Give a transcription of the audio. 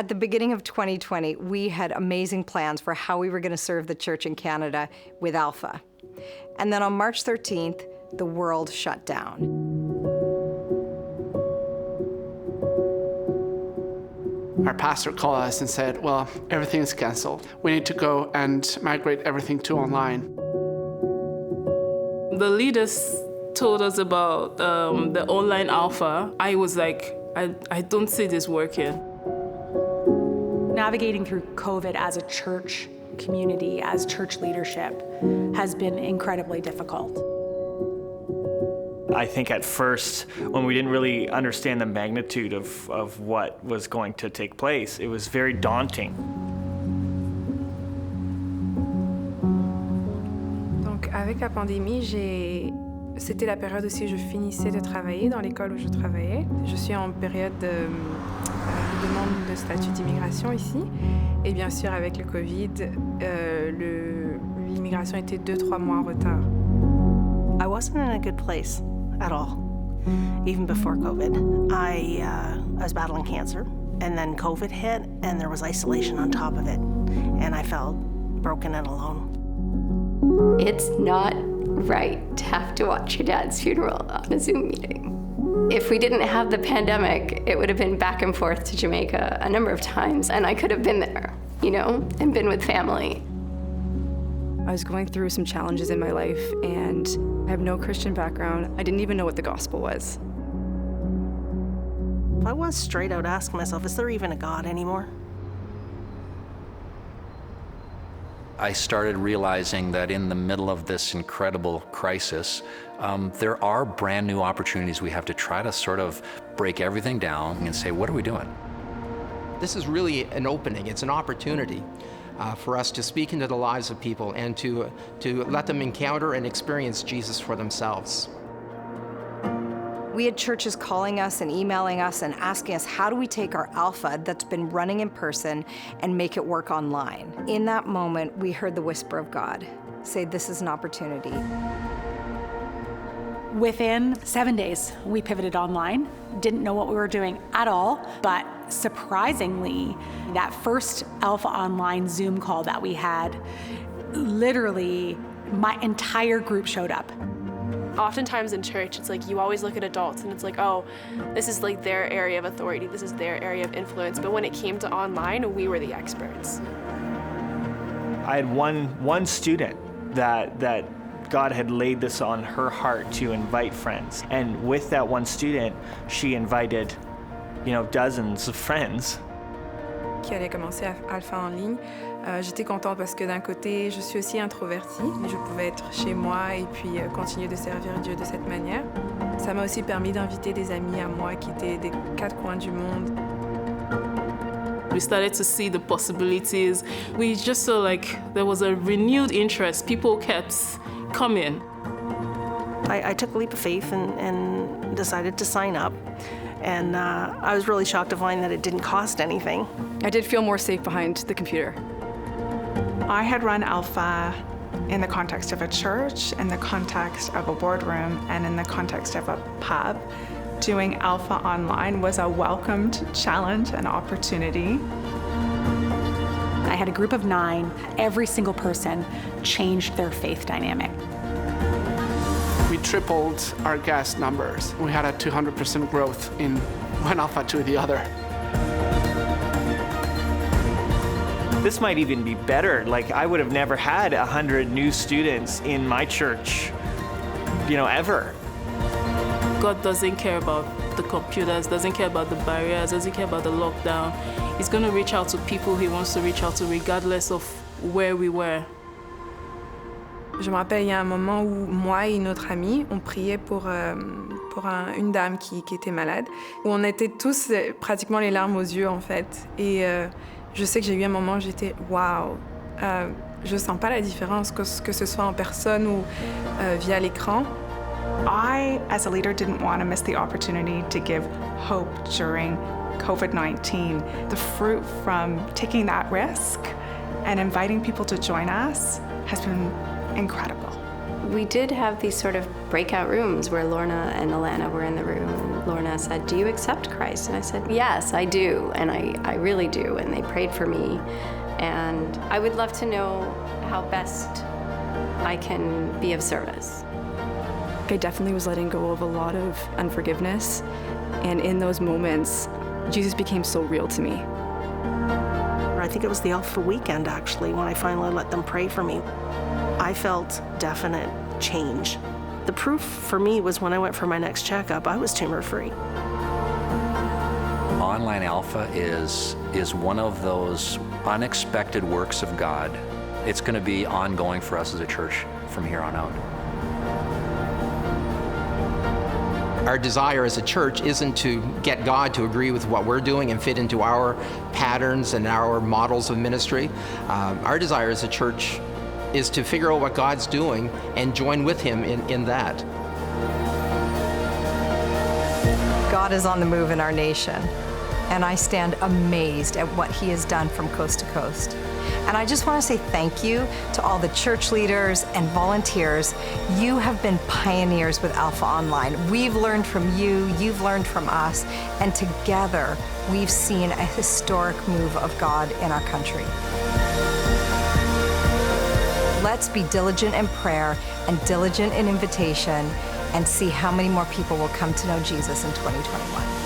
At the beginning of 2020, we had amazing plans for how we were going to serve the church in Canada with Alpha. And then on March 13th, the world shut down. Our pastor called us and said, well, everything is canceled. We need to go and migrate everything to online. The leaders told us about the online Alpha. I was like, I don't see this working. Navigating through COVID as a church community, as church leadership, has been incredibly difficult. I think at first, when we didn't really understand the magnitude of what was going to take place, it was very daunting. Donc, avec la pandémie, c'était la période aussi où je finissais de travailler dans l'école où je travaillais. Je suis en période de demande de statut d'immigration ici. Et bien sûr, avec le Covid, l'immigration était 2-3 mois en retard. I wasn't in a good place at all, even before COVID. I was battling cancer, and then COVID hit, and there was isolation on top of it, and I felt broken and alone. It's not right to have to watch your dad's funeral on a Zoom meeting. If we didn't have the pandemic, it would have been back and forth to Jamaica a number of times, and I could have been there, you know, and been with family. I was going through some challenges in my life, and I have no Christian background. I didn't even know what the gospel was. I was straight out asking myself, is there even a God anymore? I started realizing that in the middle of this incredible crisis, there are brand new opportunities. We have to try to sort of break everything down and say, what are we doing? This is really an opening. It's an opportunity for us to speak into the lives of people and to let them encounter and experience Jesus for themselves. We had churches calling us and emailing us and asking us, how do we take our Alpha that's been running in person and make it work online? In that moment, we heard the whisper of God say, this is an opportunity. Within 7 days, we pivoted online. Didn't know what we were doing at all, but surprisingly, that first Alpha Online Zoom call that we had, literally, my entire group showed up. Oftentimes in church, it's like you always look at adults and it's like, oh, this is like their area of authority, this is their area of influence. But when it came to online, we were the experts. I had one student that God had laid this on her heart to invite friends. And with that one student, she invited, you know, dozens of friends. Qui allait commencer Alpha en ligne. J'étais contente parce que d'un côté, je suis aussi introvertie. Je pouvais être chez moi et puis continuer de servir Dieu de cette manière. Ça m'a aussi permis d'inviter des amis à moi qui étaient des 4 coins du monde. We started to see the possibilities. We just saw like there was a renewed interest. People kept coming. I took a leap of faith and decided to sign up. And I was really shocked to find that it didn't cost anything. I did feel more safe behind the computer. I had run Alpha in the context of a church, in the context of a boardroom, and in the context of a pub. Doing Alpha online was a welcomed challenge and opportunity. I had a group of 9. Every single person changed their faith dynamic. We tripled our guest numbers. We had a 200% growth in one Alpha to the other. This might even be better. Like, I would have never had 100 new students in my church, you know, ever. God doesn't care about the computers, doesn't care about the barriers, doesn't care about the lockdown. He's going to reach out to people he wants to reach out to regardless of where we were. Je me rappelle, il y a un moment où moi et une autre amie, on priait pour une dame qui était malade, où on était tous pratiquement les larmes aux yeux, en fait. Et je sais que j'ai eu un moment où j'étais « waouh ». Je sens pas la différence, que ce soit en personne ou via l'écran. I, as a leader, didn't want to miss the opportunity to give hope during COVID-19. The fruit from taking that risk and inviting people to join us has been incredible. We did have these sort of breakout rooms where Lorna and Alana were in the room. And Lorna said, "Do you accept Christ?" And I said, "Yes, I do, and I really do." And they prayed for me. And I would love to know how best I can be of service. I definitely was letting go of a lot of unforgiveness. And in those moments, Jesus became so real to me. I think it was the Alpha weekend, actually, when I finally let them pray for me. I felt definite change. The proof for me was when I went for my next checkup, I was tumor-free. Online Alpha is one of those unexpected works of God. It's going to be ongoing for us as a church from here on out. Our desire as a church isn't to get God to agree with what we're doing and fit into our patterns and our models of ministry. Our desire as a church is to figure out what God's doing and join with Him in that. God is on the move in our nation, and I stand amazed at what He has done from coast to coast. And I just want to say thank you to all the church leaders and volunteers. You have been pioneers with Alpha Online. We've learned from you, you've learned from us, and together we've seen a historic move of God in our country. Let's be diligent in prayer and diligent in invitation and see how many more people will come to know Jesus in 2021.